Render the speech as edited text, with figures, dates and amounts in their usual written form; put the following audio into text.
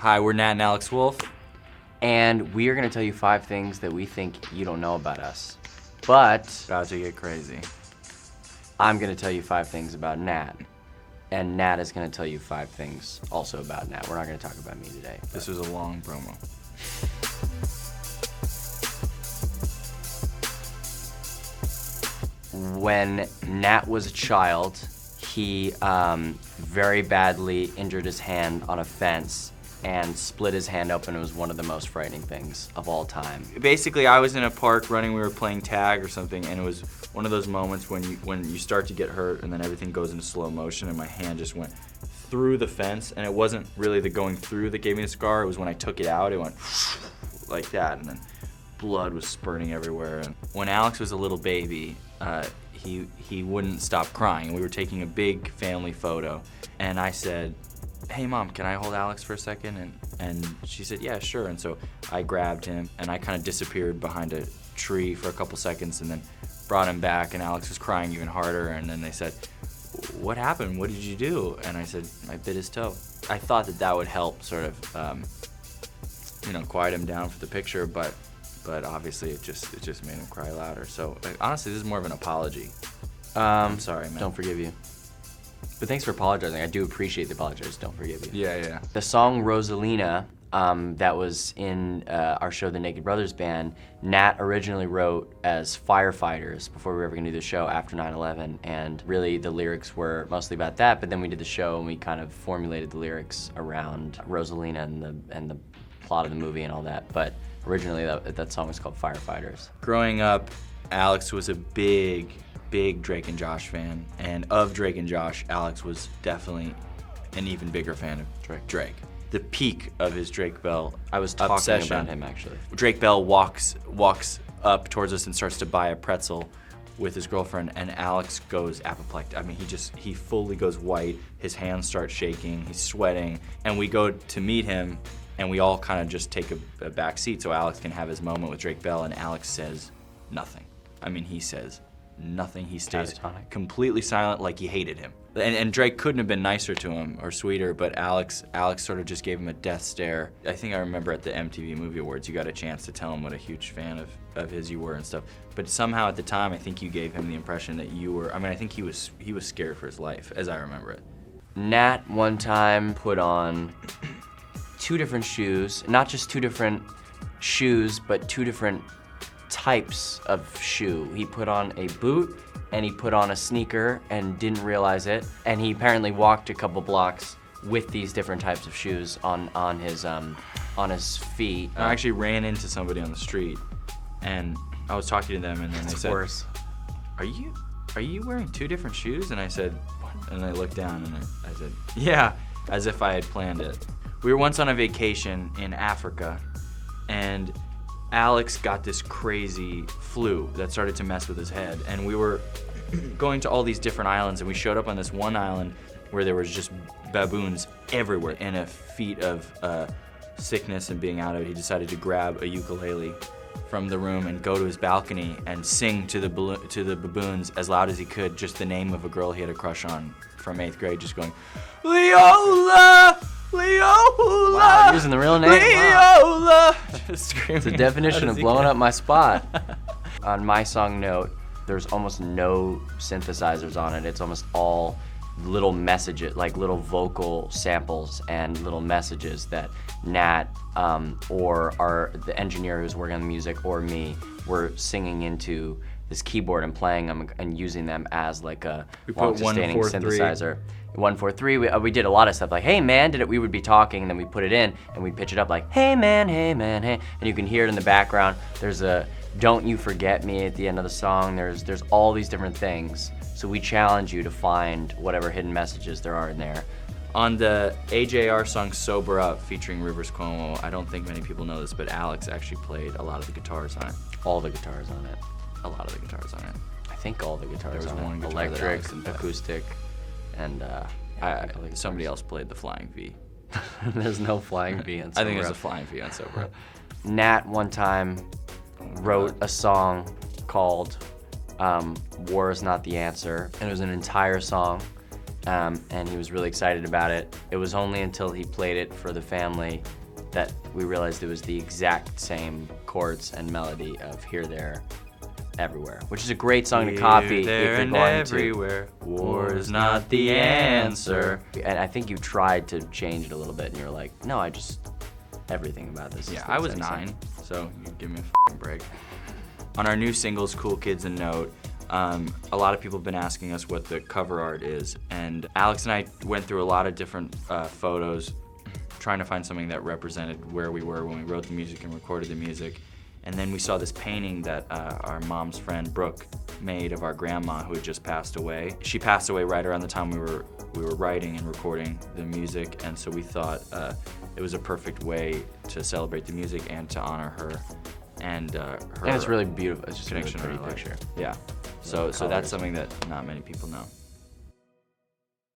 Hi, we're Nat and Alex Wolff. And we are gonna tell you 5 things that we think you don't know about us. But About to get crazy. I'm gonna tell you 5 things about Nat. And Nat is gonna tell you 5 things also about Nat. We're not gonna talk about me today. This was a long promo. When Nat was a child, he very badly injured his hand on a fence and split his hand open. It was one of the most frightening things of all time. Basically, I was in a park running, we were playing tag or something, and it was one of those moments when you start to get hurt and then everything goes into slow motion, and my hand just went through the fence, and it wasn't really the going through that gave me the scar, it was when I took it out, it went like that, and then blood was spurting everywhere. And when Alex was a little baby, he wouldn't stop crying. We were taking a big family photo, and I said, "Hey Mom, can I hold Alex for a second?" And she said, "Yeah, sure." And so I grabbed him and I kind of disappeared behind a tree for a couple seconds and then brought him back, and Alex was crying even harder, and then they said, "What happened? What did you do?" And I said, "I bit his toe." I thought that would help sort of quiet him down for the picture, but obviously it just made him cry louder. So honestly, this is more of an apology. I'm sorry, man. Don't forgive you. But thanks for apologizing. I do appreciate the apology. I just don't forgive you. Yeah. The song Rosalina, that was in our show, The Naked Brothers Band, Nat originally wrote as firefighters before we were ever gonna do the show after 9/11, and really the lyrics were mostly about that, but then we did the show and we kind of formulated the lyrics around Rosalina and the plot of the movie and all that, but originally that song was called Firefighters. Growing up, Alex was a big Drake and Josh fan, and of Drake and Josh, Alex was definitely an even bigger fan of Drake. The peak of his Drake Bell I was talking obsession. about him, actually. Drake Bell walks up towards us and starts to buy a pretzel with his girlfriend, and Alex goes apoplectic. I mean, he fully goes white, his hands start shaking, he's sweating, and we go to meet him, and we all kind of just take a back seat so Alex can have his moment with Drake Bell, and Alex says nothing. I mean, he says nothing. He stays Catatonic. completely silent, like he hated him. And Drake couldn't have been nicer to him or sweeter, but Alex sort of just gave him a death stare. I think I remember at the MTV Movie Awards, you got a chance to tell him what a huge fan of his you were and stuff. But somehow at the time, I think you gave him the impression that you were, I mean, I think he was scared for his life, as I remember it. Nat one time put on 2 different shoes, not just 2 different shoes, but 2 different types of shoe. He put on a boot and he put on a sneaker and didn't realize it, and he apparently walked a couple blocks with these different types of shoes on his feet. I actually ran into somebody on the street, and I was talking to them, and then they said, Worse. Are you wearing 2 different shoes? And I said, what? And I looked down and I said, yeah, as if I had planned it. We were once on a vacation in Africa, and Alex got this crazy flu that started to mess with his head, and we were going to all these different islands, and we showed up on this one island where there was just baboons everywhere. In a feat of sickness and being out of it, he decided to grab a ukulele from the room and go to his balcony and sing to the baboons as loud as he could, just the name of a girl he had a crush on from 8th grade, just going, Leola! Leola! Wow, using the real name. Leola! Just screaming. It's the definition of blowing up my spot. On My Song Note, there's almost no synthesizers on it. It's almost all little messages, like little vocal samples and little messages that Nat or the engineer who's working on the music or me were singing into this keyboard and playing them and using them as like a long-sustaining synthesizer. 143, we did a lot of stuff like, hey man, we would be talking, and then we put it in and we'd pitch it up like, hey man, hey man, hey, and you can hear it in the background. There's a Don't You Forget Me at the end of the song. There's all these different things. So we challenge you to find whatever hidden messages there are in there. On the AJR song Sober Up featuring Rivers Cuomo, I don't think many people know this, but Alex actually played a lot of the guitars on it. All the guitars on it. A lot of the guitars on it. I think all the guitars There was on one it. guitar that Electric, Alex didn't play. acoustic, and Somebody else played the Flying V. There's no flying V on Sober I think there's Up. a Flying V on Sober Up. Nat one time wrote a song called War Is Not the Answer, and it was an entire song and he was really excited about it. It was only until he played it for the family that we realized it was the exact same chords and melody of Here, There, Everywhere, which is a great song to copy if There you're and going everywhere. War is not the answer. And I think you tried to change it a little bit, and you're like, no, everything about this. Yeah, is I was the same. 9, so you give me a f***ing break. On our new singles, Cool Kids and Note, a lot of people have been asking us what the cover art is, and Alex and I went through a lot of different photos trying to find something that represented where we were when we wrote the music and recorded the music. And then we saw this painting that our mom's friend Brooke made of our grandma who had just passed away. She passed away right around the time we were writing and recording the music, and so we thought it was a perfect way to celebrate the music and to honor her and her. And it's really beautiful. It's just a really connection pretty in our life. picture. Yeah. So that's something that not many people know.